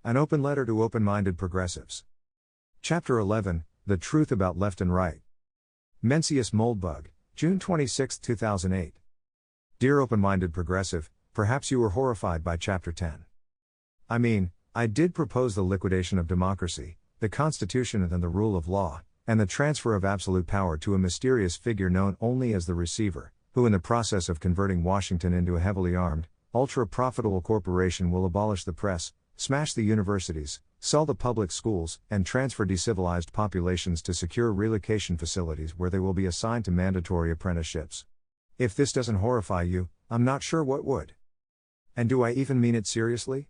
An open letter to open-minded progressives. Chapter 11, The Truth About Left and Right. Mencius Moldbug, June 26, 2008. Dear open-minded progressive, perhaps you were horrified by Chapter 10. I did propose the liquidation of democracy, the Constitution and the rule of law, and the transfer of absolute power to a mysterious figure known only as the receiver, who in the process of converting Washington into a heavily armed, ultra-profitable corporation will abolish the press, smash the universities, sell the public schools, and transfer decivilized populations to secure relocation facilities where they will be assigned to mandatory apprenticeships. If this doesn't horrify you, I'm not sure what would. And do I even mean it seriously?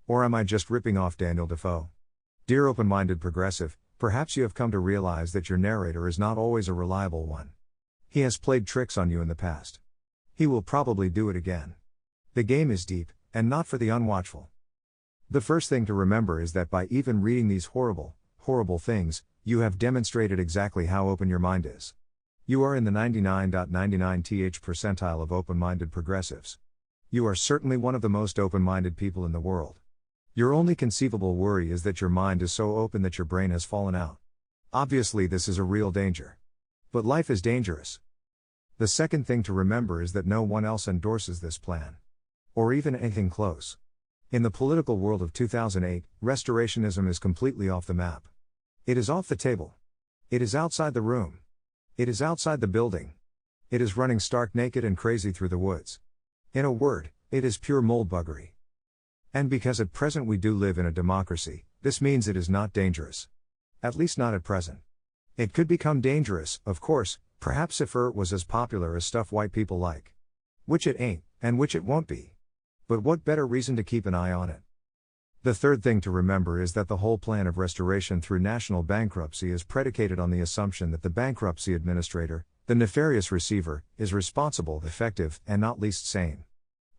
Or am I just ripping off Daniel Defoe? Dear open-minded progressive, perhaps you have come to realize that your narrator is not always a reliable one. He has played tricks on you in the past. He will probably do it again. The game is deep, and not for the unwatchful. The first thing to remember is that by even reading these horrible, horrible things, you have demonstrated exactly how open your mind is. You are in the 99.99th percentile of open-minded progressives. You are certainly one of the most open-minded people in the world. Your only conceivable worry is that your mind is so open that your brain has fallen out. Obviously, this is a real danger. But life is dangerous. The second thing to remember is that no one else endorses this plan. Or even anything close. In the political world of 2008, restorationism is completely off the map. It is off the table. It is outside the room. It is outside the building. It is running stark naked and crazy through the woods. In a word, it is pure moldbuggery. And because at present we do live in a democracy, this means it is not dangerous. At least not at present. It could become dangerous, of course, perhaps if it was as popular as stuff white people like. Which it ain't, and which it won't be. But what better reason to keep an eye on it? The third thing to remember is that the whole plan of restoration through national bankruptcy is predicated on the assumption that the bankruptcy administrator, the nefarious receiver, is responsible, effective, and not least sane.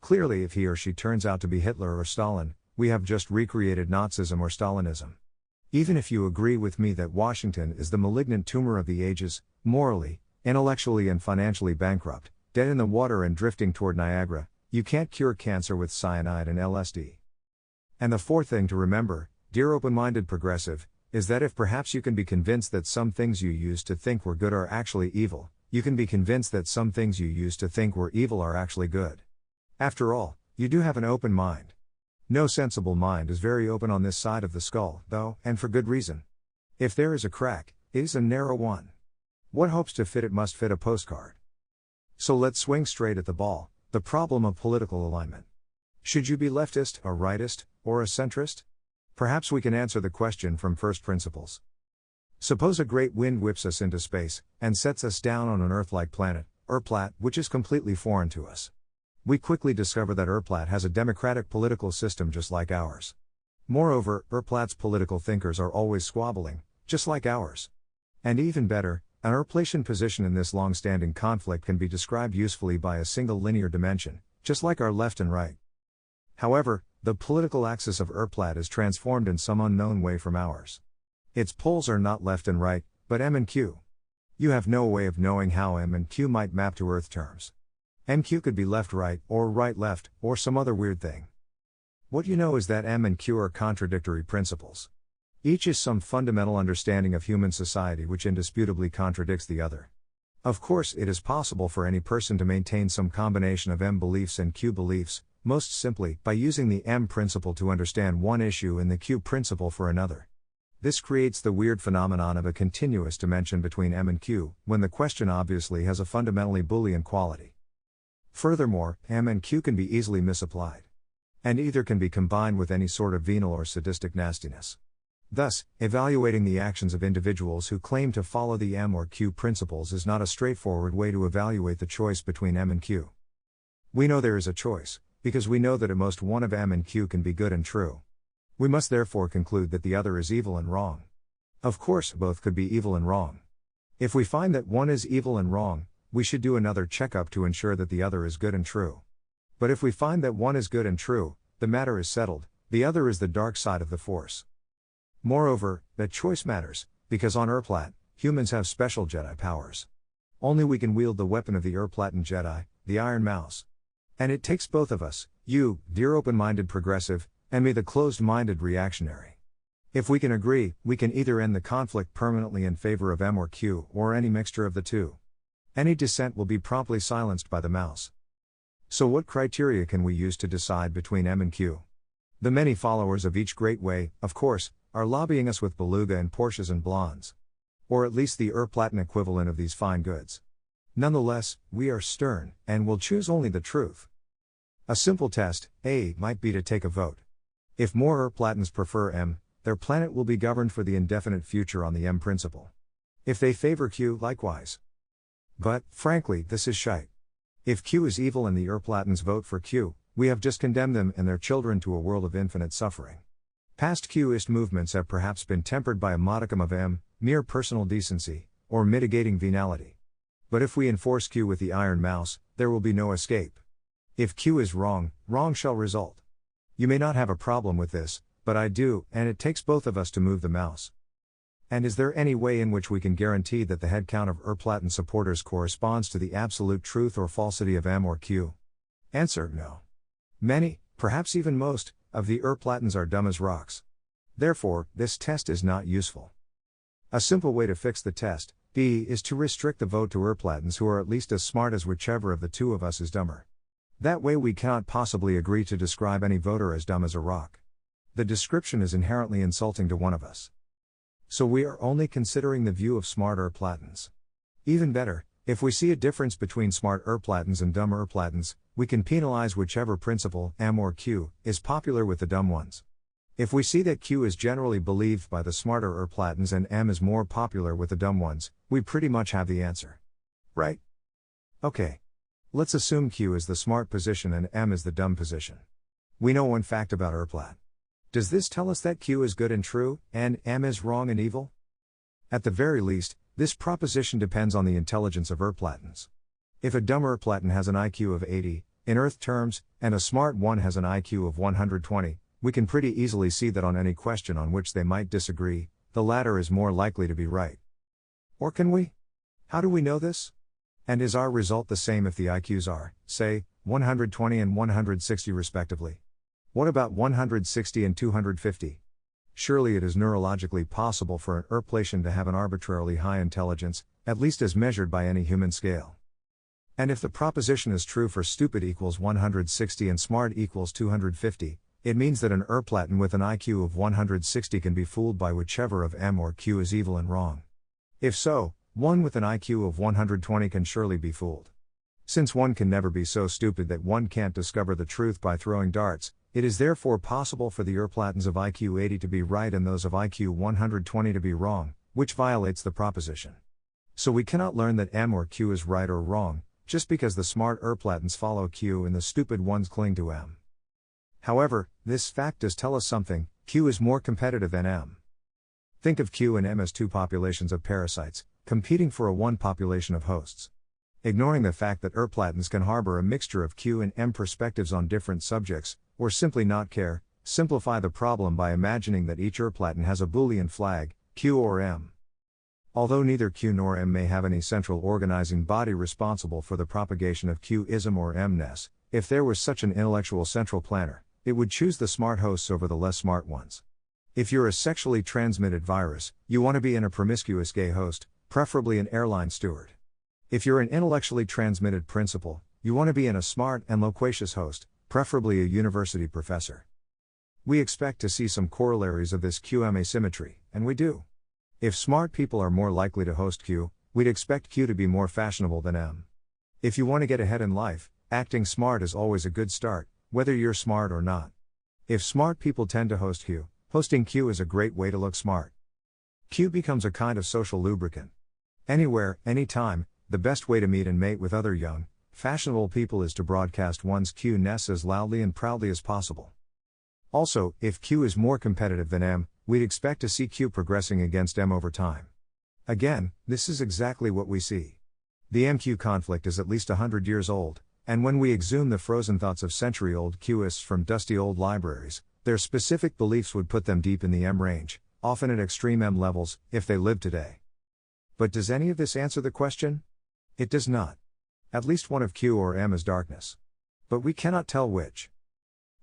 Clearly, if he or she turns out to be Hitler or Stalin, we have just recreated Nazism or Stalinism. Even if you agree with me that Washington is the malignant tumor of the ages, morally, intellectually and financially bankrupt, dead in the water and drifting toward Niagara, you can't cure cancer with cyanide and LSD. And the fourth thing to remember, dear open-minded progressive, is that if perhaps you can be convinced that some things you used to think were good are actually evil, you can be convinced that some things you used to think were evil are actually good. After all, you do have an open mind. No sensible mind is very open on this side of the skull, though, and for good reason. If there is a crack, it is a narrow one. What hopes to fit it must fit a postcard. So let's swing straight at the ball. The problem of political alignment. Should you be leftist, a rightist, or a centrist? Perhaps we can answer the question from first principles. Suppose a great wind whips us into space, and sets us down on an Earth-like planet, Earthplat, which is completely foreign to us. We quickly discover that Earthplat has a democratic political system just like ours. Moreover, Earthplat's political thinkers are always squabbling, just like ours. And even better, an Earthplatian position in this long-standing conflict can be described usefully by a single linear dimension, just like our left and right. However, the political axis of Earthplat is transformed in some unknown way from ours. Its poles are not left and right, but M and Q. You have no way of knowing how M and Q might map to Earth terms. MQ could be left-right, or right-left, or some other weird thing. What you know is that M and Q are contradictory principles. Each is some fundamental understanding of human society which indisputably contradicts the other. Of course, it is possible for any person to maintain some combination of M beliefs and Q beliefs, most simply by using the M principle to understand one issue and the Q principle for another. This creates the weird phenomenon of a continuous dimension between M and Q, when the question obviously has a fundamentally Boolean quality. Furthermore, M and Q can be easily misapplied. And either can be combined with any sort of venal or sadistic nastiness. Thus, evaluating the actions of individuals who claim to follow the M or Q principles is not a straightforward way to evaluate the choice between M and Q. We know there is a choice, because we know that at most one of M and Q can be good and true. We must therefore conclude that the other is evil and wrong. Of course, both could be evil and wrong. If we find that one is evil and wrong, we should do another checkup to ensure that the other is good and true. But if we find that one is good and true, the matter is settled, the other is the dark side of the force. Moreover, that choice matters, because on Earthplat, humans have special Jedi powers. Only we can wield the weapon of the Earthplatan Jedi, the Iron Mouse. And it takes both of us, you, dear open-minded progressive, and me the closed-minded reactionary. If we can agree, we can either end the conflict permanently in favor of M or Q, or any mixture of the two. Any dissent will be promptly silenced by the mouse. So what criteria can we use to decide between M and Q? The many followers of each great way, of course, are lobbying us with beluga and Porsches and blondes. Or at least the Platin equivalent of these fine goods. Nonetheless, we are stern, and will choose only the truth. A simple test, A, might be to take a vote. If more Platins prefer M, their planet will be governed for the indefinite future on the M principle. If they favor Q, likewise. But, frankly, this is shite. If Q is evil and the Platins vote for Q, we have just condemned them and their children to a world of infinite suffering. Past Qist movements have perhaps been tempered by a modicum of M, mere personal decency, or mitigating venality. But if we enforce Q with the iron mouse, there will be no escape. If Q is wrong, wrong shall result. You may not have a problem with this, but I do, and it takes both of us to move the mouse. And is there any way in which we can guarantee that the head count of Platin supporters corresponds to the absolute truth or falsity of M or Q? Answer: no. Many, perhaps even most, of the Platins are dumb as rocks. Therefore, this test is not useful. A simple way to fix the test, B, is to restrict the vote to Platins who are at least as smart as whichever of the two of us is dumber. That way we cannot possibly agree to describe any voter as dumb as a rock. The description is inherently insulting to one of us. So we are only considering the view of smart Platins. Even better, if we see a difference between smart Platins and dumb Platins, we can penalize whichever principle, M or Q, is popular with the dumb ones. If we see that Q is generally believed by the smarter Platins and M is more popular with the dumb ones, we pretty much have the answer. Right? Okay. Let's assume Q is the smart position and M is the dumb position. We know one fact about Plat. Does this tell us that Q is good and true, and M is wrong and evil? At the very least, this proposition depends on the intelligence of Platins. If a dumb Platin has an IQ of 80, in Earth terms, and a smart one has an IQ of 120, we can pretty easily see that on any question on which they might disagree, the latter is more likely to be right. Or can we? How do we know this? And is our result the same if the IQs are, say, 120 and 160 respectively? What about 160 and 250? Surely it is neurologically possible for an Erplatian to have an arbitrarily high intelligence, at least as measured by any human scale. And if the proposition is true for stupid equals 160 and smart equals 250, it means that an Erplatin with an IQ of 160 can be fooled by whichever of M or Q is evil and wrong. If so, one with an IQ of 120 can surely be fooled. Since one can never be so stupid that one can't discover the truth by throwing darts, it is therefore possible for the Erplatins of IQ 80 to be right and those of IQ 120 to be wrong, which violates the proposition. So we cannot learn that M or Q is right or wrong, just because the smart Erplatins follow Q and the stupid ones cling to M. However, this fact does tell us something: Q is more competitive than M. Think of Q and M as two populations of parasites, competing for a one population of hosts. Ignoring the fact that Erplatins can harbor a mixture of Q and M perspectives on different subjects, or simply not care, simplify the problem by imagining that each Erplatin has a Boolean flag, Q or M. Although neither Q nor M may have any central organizing body responsible for the propagation of Q-ism or M-ness, if there was such an intellectual central planner, it would choose the smart hosts over the less smart ones. If you're a sexually transmitted virus, you want to be in a promiscuous gay host, preferably an airline steward. If you're an intellectually transmitted principal, you want to be in a smart and loquacious host, preferably a university professor. We expect to see some corollaries of this QM asymmetry, and we do. If smart people are more likely to host Q, we'd expect Q to be more fashionable than M. If you want to get ahead in life, acting smart is always a good start, whether you're smart or not. If smart people tend to host Q, hosting Q is a great way to look smart. Q becomes a kind of social lubricant. Anywhere, anytime, the best way to meet and mate with other young, fashionable people is to broadcast one's Q-ness as loudly and proudly as possible. Also, if Q is more competitive than M, we'd expect to see Q progressing against M over time. Again, this is exactly what we see. The MQ conflict is at least 100 years old, and when we exhume the frozen thoughts of century-old Qists from dusty old libraries, their specific beliefs would put them deep in the M range, often at extreme M levels, if they lived today. But does any of this answer the question? It does not. At least one of Q or M is darkness. But we cannot tell which.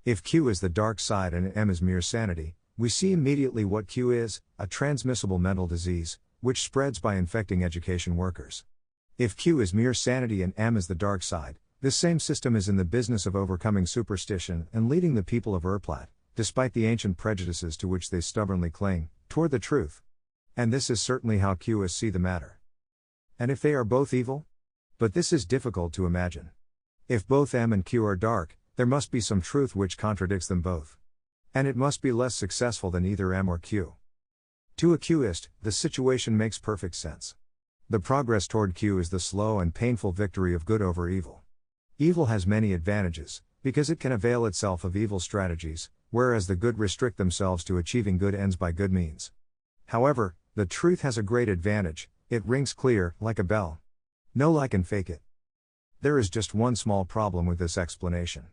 If Q is the dark side and M is mere sanity, we see immediately what Q is, a transmissible mental disease, which spreads by infecting education workers. If Q is mere sanity and M is the dark side, this same system is in the business of overcoming superstition and leading the people of Urplat, despite the ancient prejudices to which they stubbornly cling, toward the truth. And this is certainly how Qiuas see the matter. And if they are both evil? But this is difficult to imagine. If both M and Q are dark, there must be some truth which contradicts them both. And it must be less successful than either M or Q. To a Qist, the situation makes perfect sense. The progress toward Q is the slow and painful victory of good over evil. Evil has many advantages, because it can avail itself of evil strategies, whereas the good restrict themselves to achieving good ends by good means. However, the truth has a great advantage: it rings clear, like a bell. No lie can fake it. There is just one small problem with this explanation.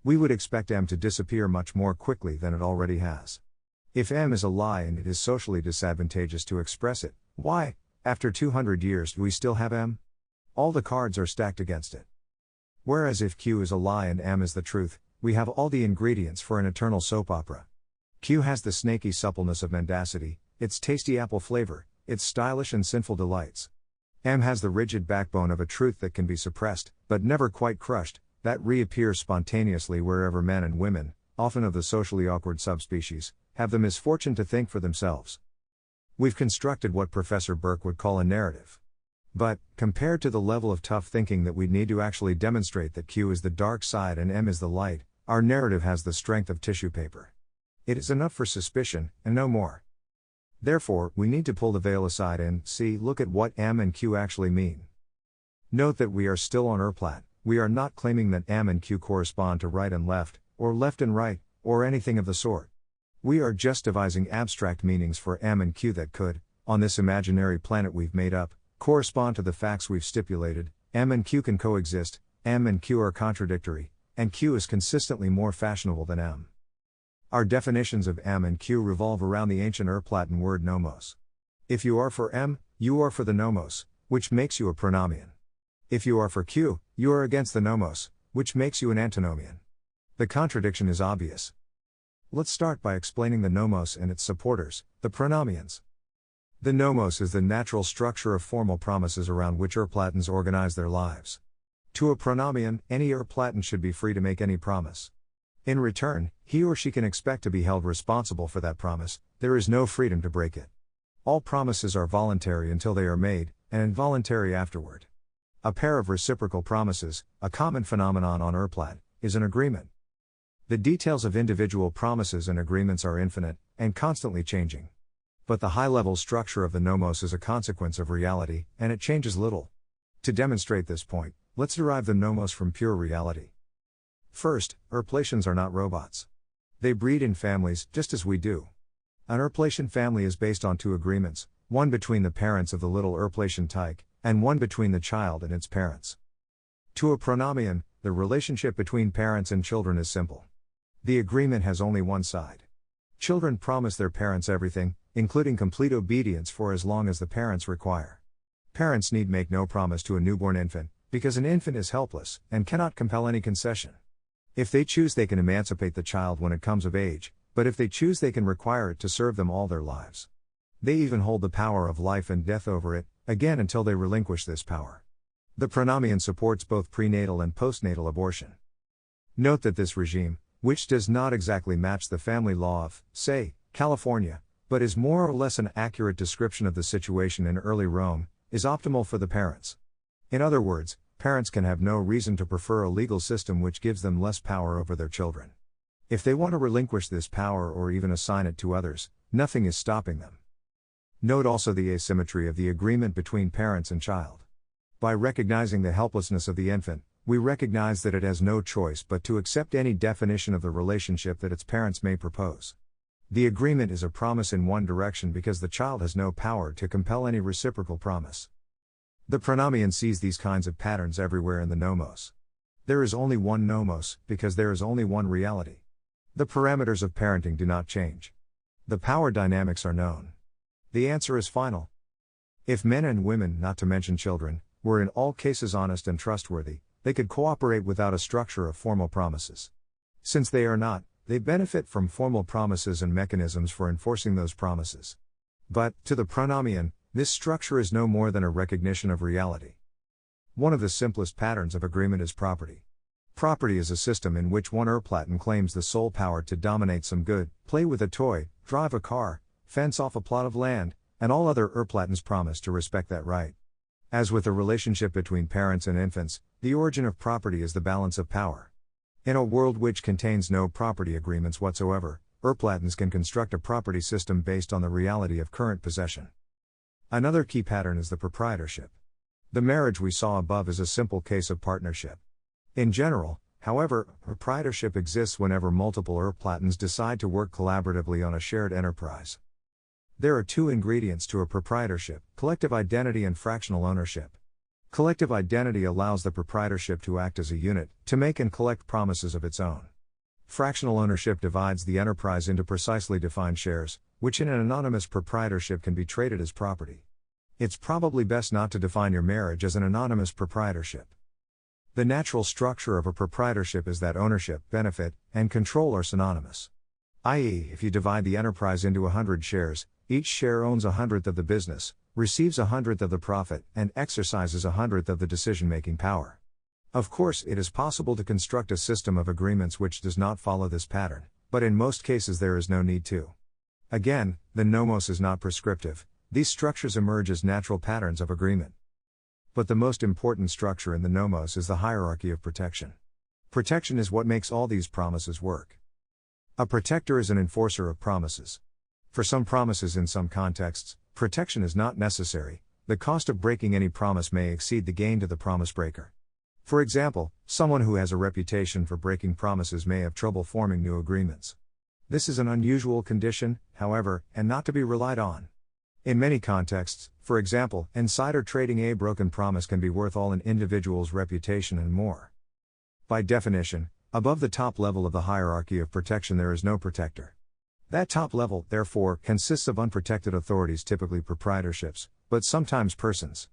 We would expect M to disappear much more quickly than it already has. If M is a lie and it is socially disadvantageous to express it, why, after 200 years, do we still have M? All the cards are stacked against it. Whereas if Q is a lie and M is the truth, we have all the ingredients for an eternal soap opera. Q has the snaky suppleness of mendacity, its tasty apple flavor, its stylish and sinful delights. M has the rigid backbone of a truth that can be suppressed, but never quite crushed, that reappears spontaneously wherever men and women, often of the socially awkward subspecies, have the misfortune to think for themselves. We've constructed what Professor Burke would call a narrative. But, compared to the level of tough thinking that we'd need to actually demonstrate that Q is the dark side and M is the light, our narrative has the strength of tissue paper. It is enough for suspicion, and no more. Therefore, we need to pull the veil aside and look at what M and Q actually mean. Note that we are still on Urplat. We are not claiming that M and Q correspond to right and left, or left and right, or anything of the sort. We are just devising abstract meanings for M and Q that could, on this imaginary planet we've made up, correspond to the facts we've stipulated. M and Q can coexist, M and Q are contradictory, and Q is consistently more fashionable than M. Our definitions of M and Q revolve around the ancient Urplatin word nomos. If you are for M, you are for the nomos, which makes you a pronomian. If you are for Q, you are against the nomos, which makes you an antinomian. The contradiction is obvious. Let's start by explaining the nomos and its supporters, the pronomians. The nomos is the natural structure of formal promises around which Urplatins organize their lives. To a pronomian, any Urplatin should be free to make any promise. In return, he or she can expect to be held responsible for that promise. There is no freedom to break it. All promises are voluntary until they are made, and involuntary afterward. A pair of reciprocal promises, a common phenomenon on Urplat, is an agreement. The details of individual promises and agreements are infinite, and constantly changing. But the high-level structure of the nomos is a consequence of reality, and it changes little. To demonstrate this point, let's derive the nomos from pure reality. First, Urplatians are not robots. They breed in families, just as we do. An Urplatian family is based on two agreements, one between the parents of the little Urplatian tyke, and one between the child and its parents. To a pronomian, the relationship between parents and children is simple. The agreement has only one side. Children promise their parents everything, including complete obedience for as long as the parents require. Parents need make no promise to a newborn infant, because an infant is helpless, and cannot compel any concession. If they choose, they can emancipate the child when it comes of age, but if they choose, they can require it to serve them all their lives. They even hold the power of life and death over it, again until they relinquish this power. The pronomian supports both prenatal and postnatal abortion. Note that this regime, which does not exactly match the family law of, say, California, but is more or less an accurate description of the situation in early Rome, is optimal for the parents. In other words, parents can have no reason to prefer a legal system which gives them less power over their children. If they want to relinquish this power or even assign it to others, nothing is stopping them. Note also the asymmetry of the agreement between parents and child. By recognizing the helplessness of the infant, we recognize that it has no choice but to accept any definition of the relationship that its parents may propose. The agreement is a promise in one direction because the child has no power to compel any reciprocal promise. The pronomian sees these kinds of patterns everywhere in the nomos. There is only one nomos, because there is only one reality. The parameters of parenting do not change. The power dynamics are known. The answer is final. If men and women, not to mention children, were in all cases honest and trustworthy, they could cooperate without a structure of formal promises. Since they are not, they benefit from formal promises and mechanisms for enforcing those promises. But, to the pronomian, this structure is no more than a recognition of reality. One of the simplest patterns of agreement is property. Property is a system in which one Erplaten claims the sole power to dominate some good, play with a toy, drive a car, fence off a plot of land, and all other Erplatens promise to respect that right. As with the relationship between parents and infants, the origin of property is the balance of power. In a world which contains no property agreements whatsoever, Erplatens can construct a property system based on the reality of current possession. Another key pattern is the proprietorship. The marriage we saw above is a simple case of partnership. In general, however, proprietorship exists whenever multiple Erplatens decide to work collaboratively on a shared enterprise. There are two ingredients to a proprietorship: collective identity and fractional ownership. Collective identity allows the proprietorship to act as a unit, to make and collect promises of its own. Fractional ownership divides the enterprise into precisely defined shares, which in an anonymous proprietorship can be traded as property. It's probably best not to define your marriage as an anonymous proprietorship. The natural structure of a proprietorship is that ownership, benefit, and control are synonymous. I.e., if you divide the enterprise into 100 shares, each share owns 100th of the business, receives 100th of the profit, and exercises 100th of the decision-making power. Of course, it is possible to construct a system of agreements which does not follow this pattern, but in most cases there is no need to. Again, the nomos is not prescriptive. These structures emerge as natural patterns of agreement. But the most important structure in the nomos is the hierarchy of protection. Protection is what makes all these promises work. A protector is an enforcer of promises. For some promises in some contexts, protection is not necessary. The cost of breaking any promise may exceed the gain to the promise breaker. For example, someone who has a reputation for breaking promises may have trouble forming new agreements. This is an unusual condition, however, and not to be relied on. In many contexts, for example, insider trading, a broken promise can be worth all an individual's reputation and more. By definition, above the top level of the hierarchy of protection there is no protector. That top level, therefore, consists of unprotected authorities, typically proprietorships, but sometimes persons.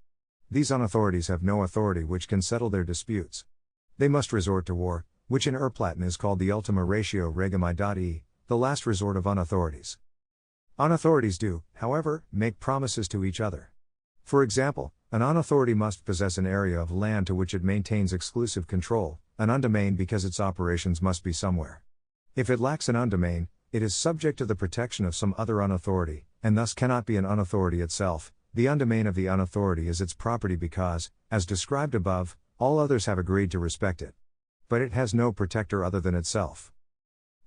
These unauthorities have no authority which can settle their disputes. They must resort to war, which in Erplaten is called the ultima ratio regum I.e., the last resort of unauthorities. Unauthorities do, however, make promises to each other. For example, an unauthority must possess an area of land to which it maintains exclusive control, an undomain, because its operations must be somewhere. If it lacks an undomain, it is subject to the protection of some other unauthority, and thus cannot be an unauthority itself. The undomain of the unauthority is its property because, as described above, all others have agreed to respect it. But it has no protector other than itself.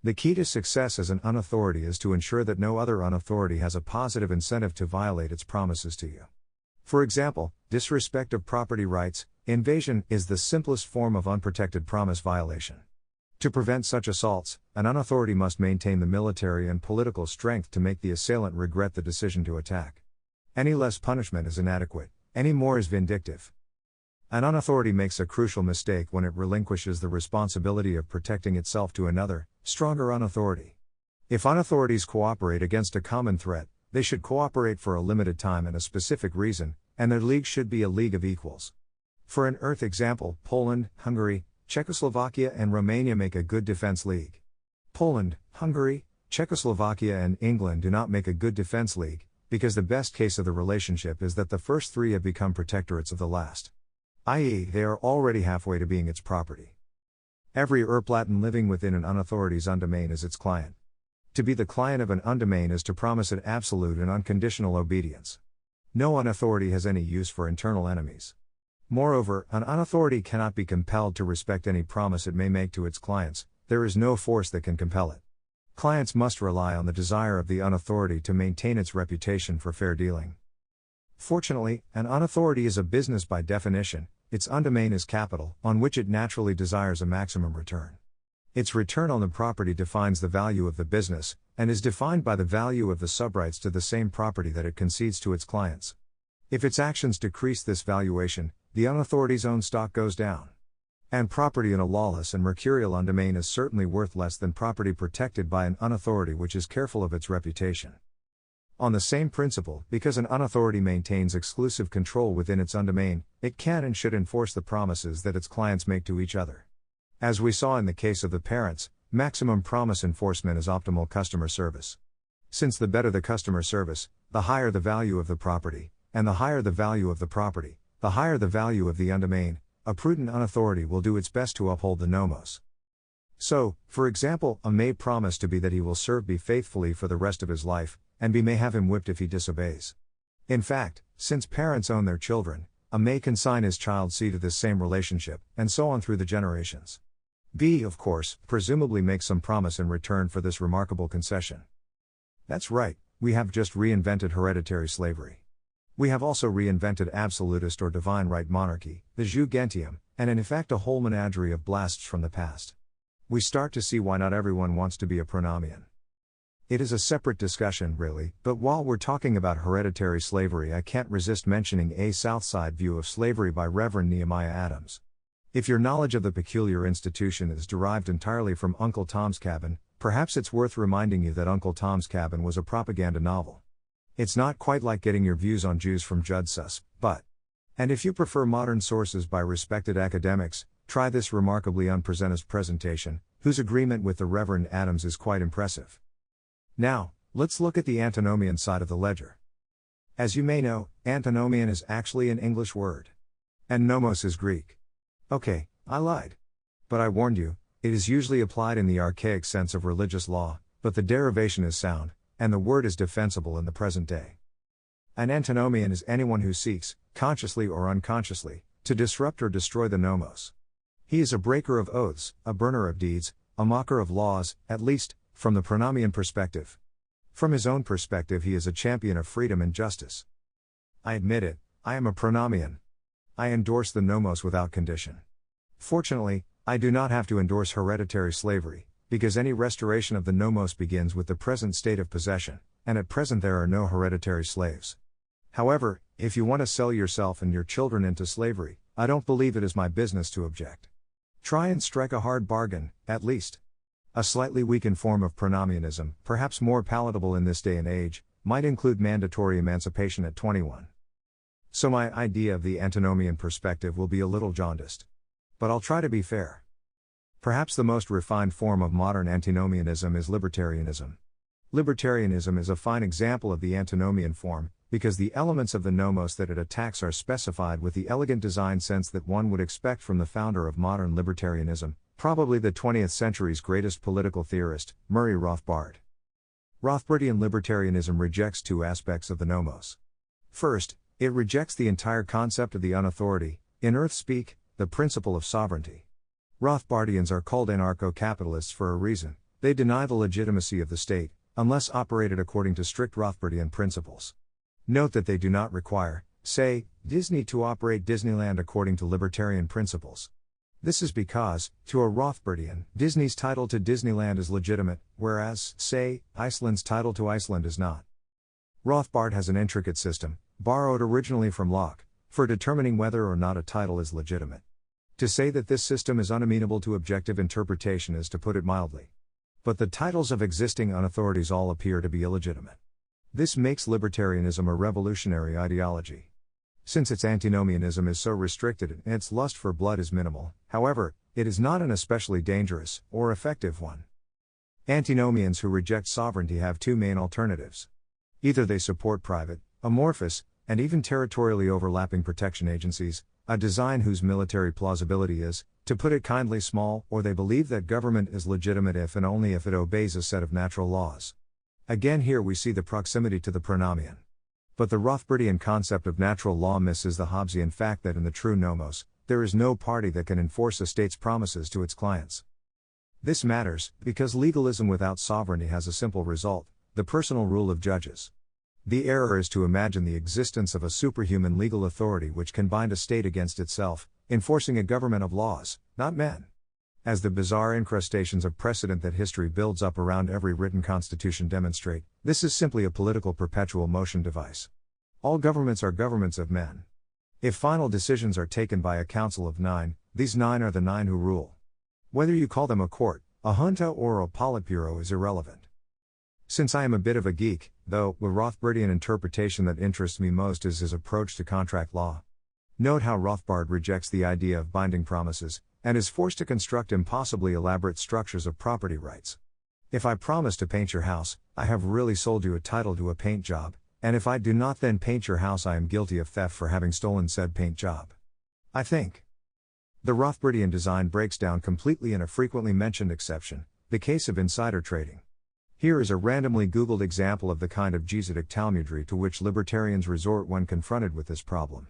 The key to success as an unauthority is to ensure that no other unauthority has a positive incentive to violate its promises to you. For example, disrespect of property rights, invasion, is the simplest form of unprotected promise violation. To prevent such assaults, an unauthority must maintain the military and political strength to make the assailant regret the decision to attack. Any less punishment is inadequate, any more is vindictive. An unauthority makes a crucial mistake when it relinquishes the responsibility of protecting itself to another, stronger unauthority. If unauthorities cooperate against a common threat, they should cooperate for a limited time and a specific reason, and their league should be a league of equals. For an earth example, Poland, Hungary, Czechoslovakia and Romania make a good defense league. Poland, Hungary, Czechoslovakia and England do not make a good defense league, because the best case of the relationship is that the first three have become protectorates of the last. I.e., they are already halfway to being its property. Every Erplaten living within an unauthority's undomain is its client. To be the client of an undomain is to promise it absolute and unconditional obedience. No unauthority has any use for internal enemies. Moreover, an unauthority cannot be compelled to respect any promise it may make to its clients. There is no force that can compel it. Clients must rely on the desire of the unauthority to maintain its reputation for fair dealing. Fortunately, an unauthority is a business by definition. Its undomain is capital, on which it naturally desires a maximum return. Its return on the property defines the value of the business, and is defined by the value of the subrights to the same property that it concedes to its clients. If its actions decrease this valuation, the unauthority's own stock goes down. And property in a lawless and mercurial undomain is certainly worth less than property protected by an unauthority which is careful of its reputation. On the same principle, because an unauthority maintains exclusive control within its undomain, it can and should enforce the promises that its clients make to each other. As we saw in the case of the parents, maximum promise enforcement is optimal customer service. Since the better the customer service, the higher the value of the property, and the higher the value of the property, the higher the value of the undomain, a prudent unauthority will do its best to uphold the nomos. So, for example, a may promise to be that he will serve B faithfully for the rest of his life, and B may have him whipped if he disobeys. In fact, since parents own their children, a may consign his child C to this same relationship, and so on through the generations. B, of course, presumably makes some promise in return for this remarkable concession. That's right, we have just reinvented hereditary slavery. We have also reinvented absolutist or divine right monarchy, the jus gentium, and in effect a whole menagerie of blasts from the past. We start to see why not everyone wants to be a pronomian. It is a separate discussion, really, but while we're talking about hereditary slavery, I can't resist mentioning A Southside View of Slavery by Reverend Nehemiah Adams. If your knowledge of the peculiar institution is derived entirely from Uncle Tom's Cabin, perhaps it's worth reminding you that Uncle Tom's Cabin was a propaganda novel. It's not quite like getting your views on Jews from Judd Suss, but. And if you prefer modern sources by respected academics, try this remarkably unpresented presentation, whose agreement with the Reverend Adams is quite impressive. Now, let's look at the antinomian side of the ledger. As you may know, antinomian is actually an English word. And nomos is Greek. Okay, I lied. But I warned you, it is usually applied in the archaic sense of religious law, but the derivation is sound, and the word is defensible in the present day. An antinomian is anyone who seeks, consciously or unconsciously, to disrupt or destroy the nomos. He is a breaker of oaths, a burner of deeds, a mocker of laws, at least, from the pronomian perspective. From his own perspective, he is a champion of freedom and justice. I admit it, I am a pronomian. I endorse the nomos without condition. Fortunately, I do not have to endorse hereditary slavery, because any restoration of the nomos begins with the present state of possession, and at present there are no hereditary slaves. However, if you want to sell yourself and your children into slavery, I don't believe it is my business to object. Try and strike a hard bargain, at least. A slightly weakened form of pronomianism, perhaps more palatable in this day and age, might include mandatory emancipation at 21. So my idea of the antinomian perspective will be a little jaundiced. But I'll try to be fair. Perhaps the most refined form of modern antinomianism is libertarianism. Libertarianism is a fine example of the antinomian form, because the elements of the nomos that it attacks are specified with the elegant design sense that one would expect from the founder of modern libertarianism, probably the 20th century's greatest political theorist, Murray Rothbard. Rothbardian libertarianism rejects two aspects of the nomos. First, it rejects the entire concept of the unauthority, in earth speak, the principle of sovereignty. Rothbardians are called anarcho-capitalists for a reason: they deny the legitimacy of the state, unless operated according to strict Rothbardian principles. Note that they do not require, say, Disney to operate Disneyland according to libertarian principles. This is because, to a Rothbardian, Disney's title to Disneyland is legitimate, whereas, say, Iceland's title to Iceland is not. Rothbard has an intricate system, borrowed originally from Locke, for determining whether or not a title is legitimate. To say that this system is unamenable to objective interpretation is to put it mildly. But the titles of existing unauthorities all appear to be illegitimate. This makes libertarianism a revolutionary ideology. Since its antinomianism is so restricted and its lust for blood is minimal, however, it is not an especially dangerous or effective one. Antinomians who reject sovereignty have two main alternatives. Either they support private, amorphous, and even territorially overlapping protection agencies, a design whose military plausibility is, to put it kindly, small, or they believe that government is legitimate if and only if it obeys a set of natural laws. Again, here we see the proximity to the pronomian. But the Rothbardian concept of natural law misses the Hobbesian fact that in the true nomos, there is no party that can enforce a state's promises to its clients. This matters, because legalism without sovereignty has a simple result: the personal rule of judges. The error is to imagine the existence of a superhuman legal authority which can bind a state against itself, enforcing a government of laws, not men. As the bizarre incrustations of precedent that history builds up around every written constitution demonstrate, this is simply a political perpetual motion device. All governments are governments of men. If final decisions are taken by a council of 9, these 9 are the 9 who rule. Whether you call them a court, a junta, or a politburo is irrelevant. Since I am a bit of a geek, though, the Rothbardian interpretation that interests me most is his approach to contract law. Note how Rothbard rejects the idea of binding promises, and is forced to construct impossibly elaborate structures of property rights. If I promise to paint your house, I have really sold you a title to a paint job, and if I do not then paint your house, I am guilty of theft for having stolen said paint job. I think. The Rothbardian design breaks down completely in a frequently mentioned exception, the case of insider trading. Here is a randomly Googled example of the kind of Jesuitic talmudry to which libertarians resort when confronted with this problem.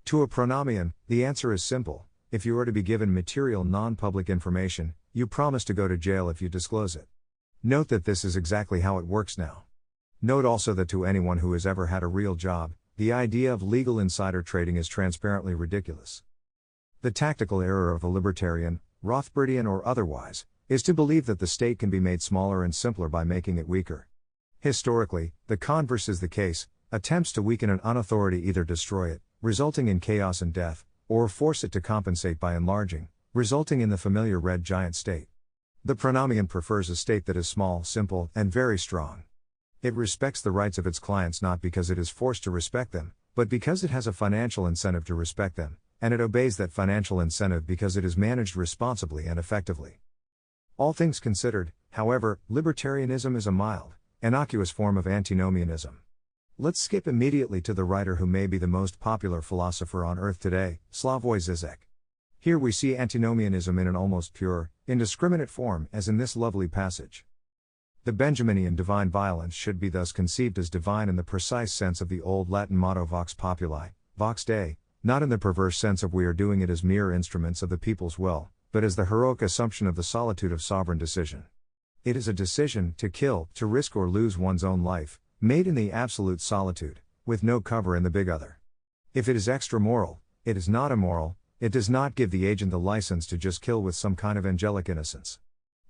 To a pronomian, the answer is simple: if you are to be given material non-public information, you promise to go to jail if you disclose it. Note that this is exactly how it works now. Note also that to anyone who has ever had a real job, the idea of legal insider trading is transparently ridiculous. The tactical error of a libertarian, Rothbardian or otherwise, is to believe that the state can be made smaller and simpler by making it weaker. Historically, the converse is the case: attempts to weaken an unauthority either destroy it, resulting in chaos and death, or force it to compensate by enlarging, resulting in the familiar red giant state. The pronomian prefers a state that is small, simple, and very strong. It respects the rights of its clients not because it is forced to respect them, but because it has a financial incentive to respect them, and it obeys that financial incentive because it is managed responsibly and effectively. All things considered, however, libertarianism is a mild, innocuous form of antinomianism. Let's skip immediately to the writer who may be the most popular philosopher on earth today, Slavoj Žižek. Here we see antinomianism in an almost pure, indiscriminate form, as in this lovely passage. The Benjaminian divine violence should be thus conceived as divine in the precise sense of the old Latin motto vox populi, vox Dei, not in the perverse sense of we are doing it as mere instruments of the people's will, but as the heroic assumption of the solitude of sovereign decision. It is a decision to kill, to risk or lose one's own life, made in the absolute solitude, with no cover in the big other. If it is extra-moral, it is not immoral. It does not give the agent the license to just kill with some kind of angelic innocence.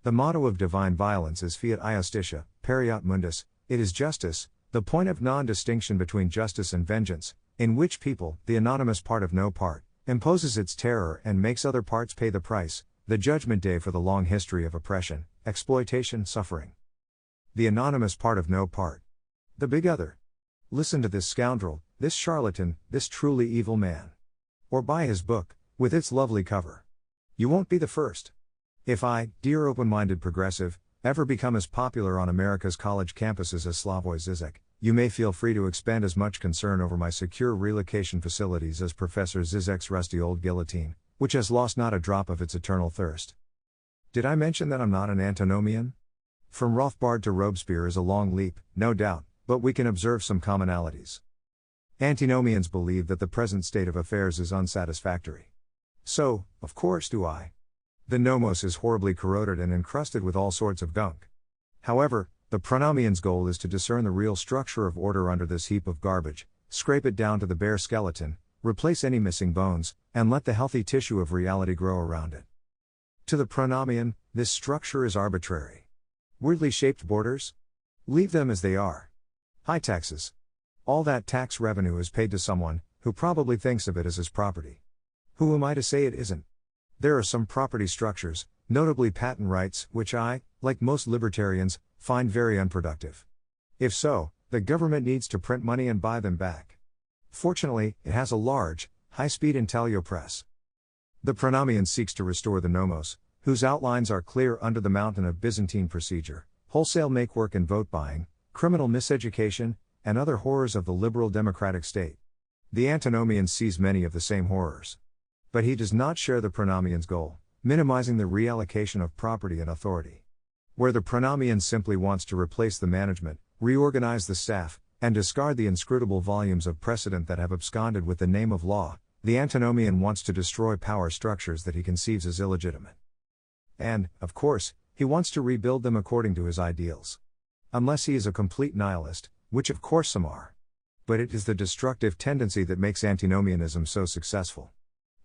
The motto of divine violence is fiat justitia, periat mundus, it is justice, the point of non-distinction between justice and vengeance, in which people, the anonymous part of no part, imposes its terror and makes other parts pay the price, the judgment day for the long history of oppression, exploitation, suffering. The anonymous part of no part. The big other. Listen to this scoundrel, this charlatan, this truly evil man. Or buy his book, with its lovely cover. You won't be the first. If I, dear open-minded progressive, ever become as popular on America's college campuses as Slavoj Žižek, you may feel free to expend as much concern over my secure relocation facilities as Professor Žižek's rusty old guillotine, which has lost not a drop of its eternal thirst. Did I mention that I'm not an antinomian? From Rothbard to Robespierre is a long leap, no doubt, but we can observe some commonalities. Antinomians believe that the present state of affairs is unsatisfactory. So, of course do I. The nomos is horribly corroded and encrusted with all sorts of gunk. However, the pronomian's goal is to discern the real structure of order under this heap of garbage, scrape it down to the bare skeleton, replace any missing bones, and let the healthy tissue of reality grow around it. To the pronomian, this structure is arbitrary. Weirdly shaped borders? Leave them as they are. High taxes. All that tax revenue is paid to someone, who probably thinks of it as his property. Who am I to say it isn't? There are some property structures, notably patent rights, which I, like most libertarians, find very unproductive. If so, the government needs to print money and buy them back. Fortunately, it has a large, high-speed intaglio press. The pronomian seeks to restore the nomos, whose outlines are clear under the mountain of Byzantine procedure, wholesale makework and vote buying, criminal miseducation, and other horrors of the liberal democratic state. The antinomian sees many of the same horrors. But he does not share the pronomian's goal, minimizing the reallocation of property and authority. Where the pronomian simply wants to replace the management, reorganize the staff, and discard the inscrutable volumes of precedent that have absconded with the name of law, the antinomian wants to destroy power structures that he conceives as illegitimate. And, of course, he wants to rebuild them according to his ideals. Unless he is a complete nihilist, which of course some are. But it is the destructive tendency that makes antinomianism so successful.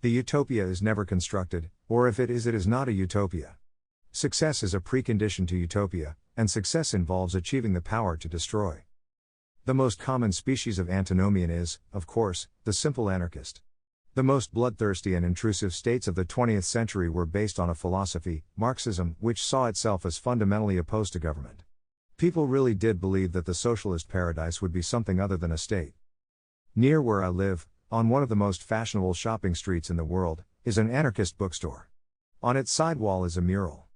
The utopia is never constructed, or if it is not a utopia. Success is a precondition to utopia, and success involves achieving the power to destroy. The most common species of antinomian is, of course, the simple anarchist. The most bloodthirsty and intrusive states of the 20th century were based on a philosophy, Marxism, which saw itself as fundamentally opposed to government. People really did believe that the socialist paradise would be something other than a state. Near where I live, on one of the most fashionable shopping streets in the world, is an anarchist bookstore. On its sidewall is a mural.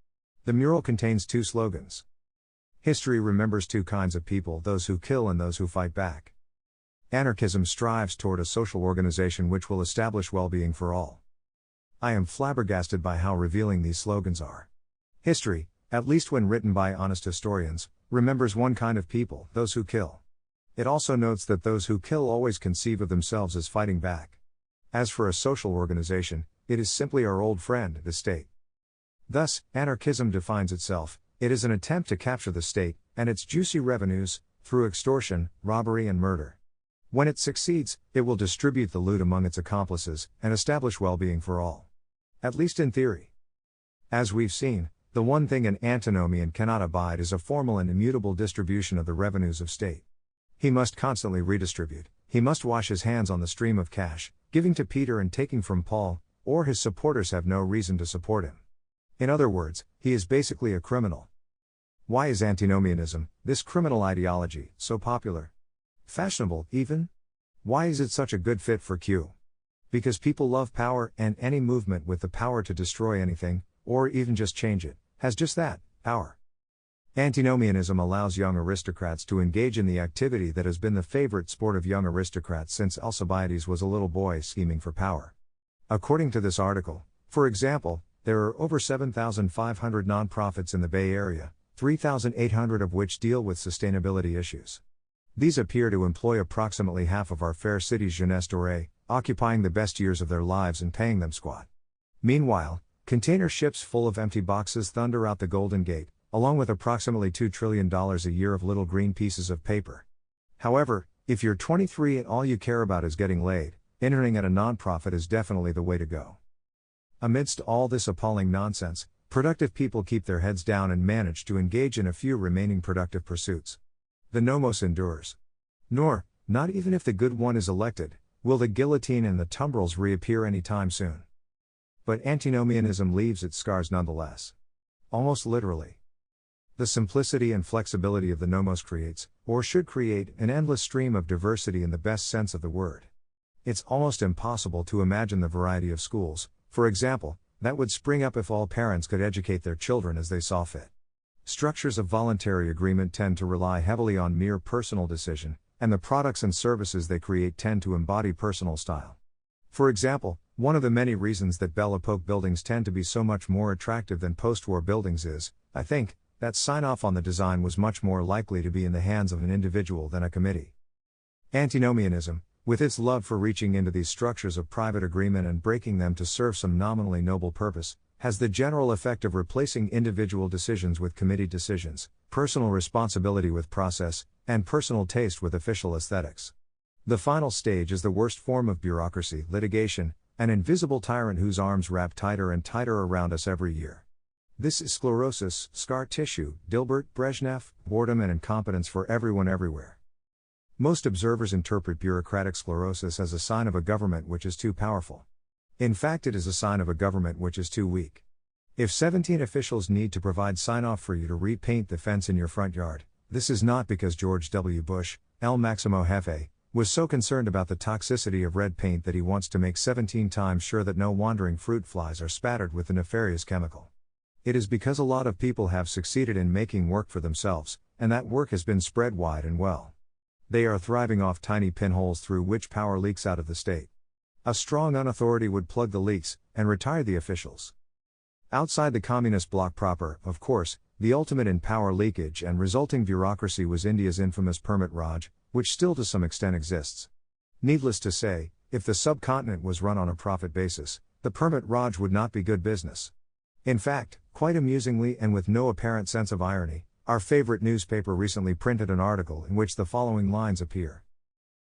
The mural contains two slogans. History remembers two kinds of people, those who kill and those who fight back. Anarchism strives toward a social organization which will establish well-being for all. I am flabbergasted by how revealing these slogans are. History, at least when written by honest historians, remembers one kind of people, those who kill. It also notes that those who kill always conceive of themselves as fighting back. As for a social organization, it is simply our old friend, the state. Thus, anarchism defines itself: it is an attempt to capture the state, and its juicy revenues, through extortion, robbery and murder. When it succeeds, it will distribute the loot among its accomplices, and establish well-being for all. At least in theory. As we've seen, the one thing an antinomian cannot abide is a formal and immutable distribution of the revenues of state. He must constantly redistribute, he must wash his hands on the stream of cash, giving to Peter and taking from Paul, or his supporters have no reason to support him. In other words, he is basically a criminal. Why is antinomianism, this criminal ideology, so popular? Fashionable, even? Why is it such a good fit for Q? Because people love power, and any movement with the power to destroy anything, or even just change it, has just that, power. Antinomianism allows young aristocrats to engage in the activity that has been the favorite sport of young aristocrats since Alcibiades was a little boy scheming for power. According to this article, for example, there are over 7,500 nonprofits in the Bay Area, 3,800 of which deal with sustainability issues. These appear to employ approximately half of our fair city's jeunesse dorée, occupying the best years of their lives and paying them squat. Meanwhile, container ships full of empty boxes thunder out the Golden Gate, along with approximately $2 trillion a year of little green pieces of paper. However, if you're 23 and all you care about is getting laid, interning at a nonprofit is definitely the way to go. Amidst all this appalling nonsense, productive people keep their heads down and manage to engage in a few remaining productive pursuits. The nomos endures. Nor, not even if the good one is elected, will the guillotine and the tumbrils reappear any time soon. But antinomianism leaves its scars nonetheless. Almost literally. The simplicity and flexibility of the nomos creates, or should create, an endless stream of diversity in the best sense of the word. It's almost impossible to imagine the variety of schools, for example, that would spring up if all parents could educate their children as they saw fit. Structures of voluntary agreement tend to rely heavily on mere personal decision, and the products and services they create tend to embody personal style. For example, one of the many reasons that Belle Epoque buildings tend to be so much more attractive than post-war buildings is, I think, that sign-off on the design was much more likely to be in the hands of an individual than a committee. Antinomianism, with its love for reaching into these structures of private agreement and breaking them to serve some nominally noble purpose, has the general effect of replacing individual decisions with committee decisions, personal responsibility with process, and personal taste with official aesthetics. The final stage is the worst form of bureaucracy, litigation, an invisible tyrant whose arms wrap tighter and tighter around us every year. This is sclerosis, scar tissue, Dilbert, Brezhnev, boredom and incompetence for everyone everywhere. Most observers interpret bureaucratic sclerosis as a sign of a government which is too powerful. In fact, it is a sign of a government which is too weak. If 17 officials need to provide sign-off for you to repaint the fence in your front yard, this is not because George W. Bush, El Maximo Jefe, was so concerned about the toxicity of red paint that he wants to make 17 times sure that no wandering fruit flies are spattered with the nefarious chemical. It is because a lot of people have succeeded in making work for themselves, and that work has been spread wide and well. They are thriving off tiny pinholes through which power leaks out of the state. A strong unauthority would plug the leaks, and retire the officials. Outside the communist bloc proper, of course, the ultimate in power leakage and resulting bureaucracy was India's infamous Permit Raj, which still to some extent exists. Needless to say, if the subcontinent was run on a profit basis, the Permit Raj would not be good business. In fact, quite amusingly and with no apparent sense of irony, our favorite newspaper recently printed an article in which the following lines appear.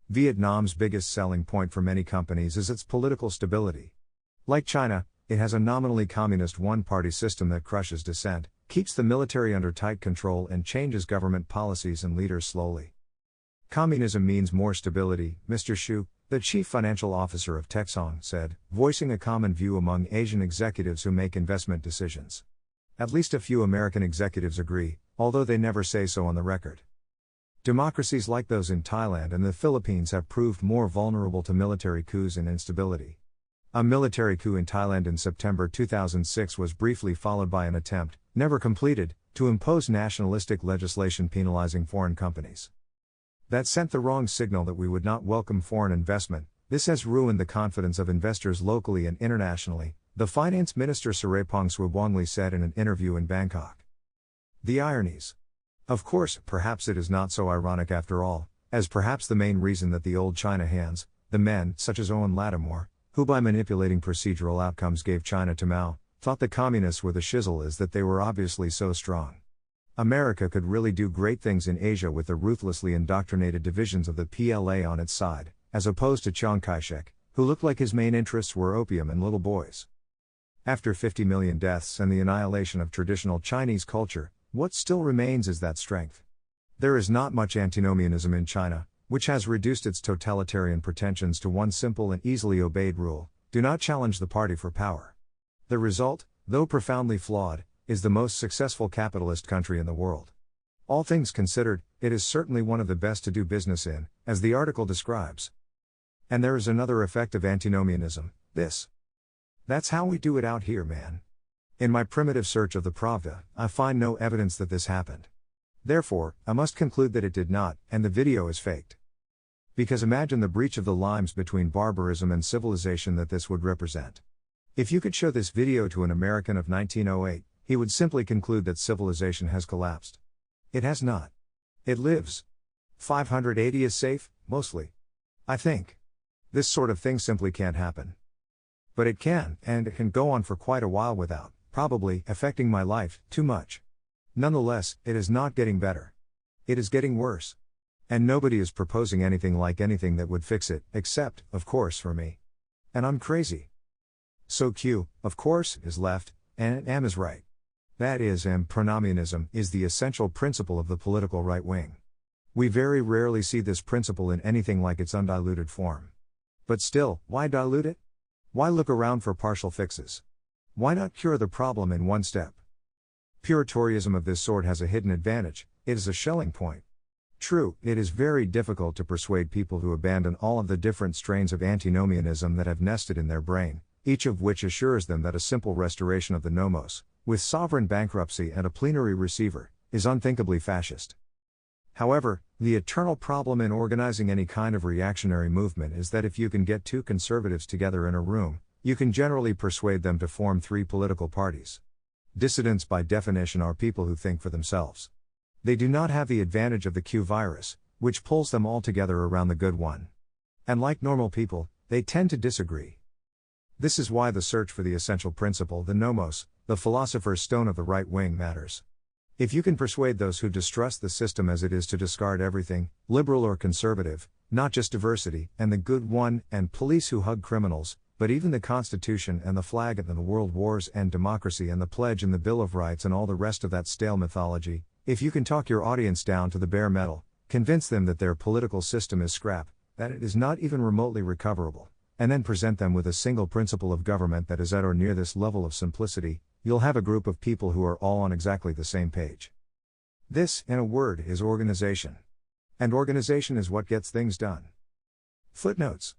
Vietnam's biggest selling point for many companies is its political stability. Like China, it has a nominally communist one-party system that crushes dissent, keeps the military under tight control and changes government policies and leaders slowly. Communism means more stability, Mr. Xu, the chief financial officer of Texong, said, voicing a common view among Asian executives who make investment decisions. At least a few American executives agree, although they never say so on the record. Democracies like those in Thailand and the Philippines have proved more vulnerable to military coups and instability. A military coup in Thailand in September 2006 was briefly followed by an attempt, never completed, to impose nationalistic legislation penalizing foreign companies. That sent the wrong signal that we would not welcome foreign investment. This has ruined the confidence of investors locally and internationally, the Finance Minister Sarapong Swabongli said in an interview in Bangkok. The ironies. Of course, perhaps it is not so ironic after all, as perhaps the main reason that the old China hands, the men, such as Owen Lattimore, who by manipulating procedural outcomes gave China to Mao, thought the communists were the shizzle is that they were obviously so strong. America could really do great things in Asia with the ruthlessly indoctrinated divisions of the PLA on its side, as opposed to Chiang Kai-shek, who looked like his main interests were opium and little boys. After 50 million deaths and the annihilation of traditional Chinese culture, what still remains is that strength. There is not much antinomianism in China, which has reduced its totalitarian pretensions to one simple and easily obeyed rule: do not challenge the party for power. The result, though profoundly flawed, is the most successful capitalist country in the world. All things considered, it is certainly one of the best to do business in, as the article describes. And there is another effect of antinomianism, this. That's how we do it out here, man. In my primitive search of the Pravda, I find no evidence that this happened. Therefore, I must conclude that it did not, and the video is faked. Because imagine the breach of the limes between barbarism and civilization that this would represent. If you could show this video to an American of 1908, he would simply conclude that civilization has collapsed. It has not. It lives. 580 is safe, mostly. I think. This sort of thing simply can't happen. But it can, and it can go on for quite a while without, probably, affecting my life, too much. Nonetheless, it is not getting better. It is getting worse. And nobody is proposing anything like anything that would fix it, except, of course, for me. And I'm crazy. So Q, of course, is left, and M is right. That is, pronomianism is the essential principle of the political right wing. We very rarely see this principle in anything like its undiluted form. But still, why dilute it? Why look around for partial fixes? Why not cure the problem in one step? Pure Toryism of this sort has a hidden advantage: it is a Schelling point. True, it is very difficult to persuade people to abandon all of the different strains of antinomianism that have nested in their brain, each of which assures them that a simple restoration of the nomos, with sovereign bankruptcy and a plenary receiver, is unthinkably fascist. However, the eternal problem in organizing any kind of reactionary movement is that if you can get two conservatives together in a room, you can generally persuade them to form three political parties. Dissidents by definition are people who think for themselves. They do not have the advantage of the Q virus, which pulls them all together around the good one. And like normal people, they tend to disagree. This is why the search for the essential principle, the nomos, the philosopher's stone of the right wing, matters. If you can persuade those who distrust the system as it is to discard everything, liberal or conservative, not just diversity, and the good one, and police who hug criminals, but even the Constitution and the flag and the world wars and democracy and the pledge and the Bill of Rights and all the rest of that stale mythology, if you can talk your audience down to the bare metal, convince them that their political system is scrap, that it is not even remotely recoverable, and then present them with a single principle of government that is at or near this level of simplicity, you'll have a group of people who are all on exactly the same page. This, in a word, is organization. And organization is what gets things done. Footnotes.